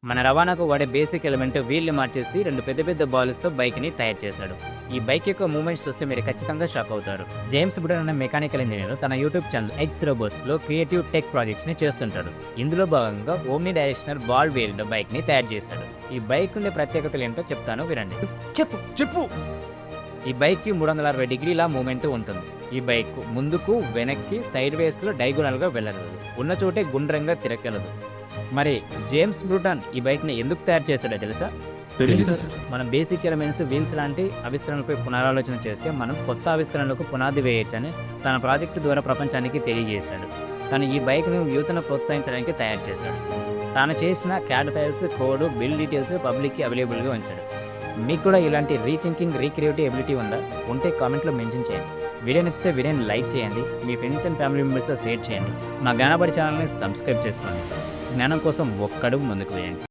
మన రవాణాకు వాడే బేసిక్ ఎలిమెంట్ వీల్ని మార్చేసి 2 పెద్ద పెద్ద బాల్స్తో బైక్ని తయారు చేశాడు. ఈ బైక్ యొక్క మూమెంట్స్ చూస్తే మీరు ఖచ్చితంగా షాక్ అవుతారు. జేమ్స్ బ్రూడన్ అనే మెకానికల్ ఇంజనీర్ తన యూట్యూబ్ ఛానల్ ఎక్స్ రోబోట్స్లో క్రియేటివ్ టెక్ ప్రాజెక్ట్స్ని చేస్తుంటాడు. ఇందులో భాగంగా ఓమ్ని డైరెక్షనల్ బాల్ వేరియంట్ బైక్ని తయారు చేశాడు. ఈ బైక్ ఉండే ప్రత్యేకతలు ఏంటో చెప్తాను వినండి. చెప్పు. ఈ బైక్కి 360 డిగ్రీల మూమెంట్ ఉంటుంది. ఈ బైక్ ముందుకు వెనక్కి సైడ్ వేస్లో డైగోనల్గా వెళ్ళగలదు. ఉన్న చోటే గుండ్రంగా తిరగలదు. మరి జేమ్స్ బ్రూటన్ ఈ బైక్ని ఎందుకు తయారు చేశాడో తెలుసా? మనం బేసిక్ ఎలిమెంట్స్ వీల్స్ లాంటి ఆవిష్కరణలపై పునరాలోచన చేస్తే మనం కొత్త ఆవిష్కరణలకు పునాది వేయొచ్చని తన ప్రాజెక్టు ద్వారా ప్రపంచానికి తెలియజేశాడు. తను ఈ బైక్ను యూత్ను ప్రోత్సహించడానికి తయారు చేశాడు. తాను చేసిన CAD files, code, bill details పబ్లిక్కి అవైలబుల్గా ఉంచాడు. మీకు కూడా ఇలాంటి రీథింకింగ్, రీక్రియేటివ్ ఎబిలిటీ ఉంటే కామెంట్లో మెన్షన్ చేయండి. వీడియో నచ్చితే వీడియోని లైక్ చేయండి. మీ ఫ్రెండ్స్ అండ్ ఫ్యామిలీ మెంబర్స్తో షేర్ చేయండి. మా జ్ఞానబడి ఛానల్ని సబ్స్క్రైబ్ చేసుకోండి. జ్ఞానం కోసం ఒక్కడుగు ముందుకు వేయండి.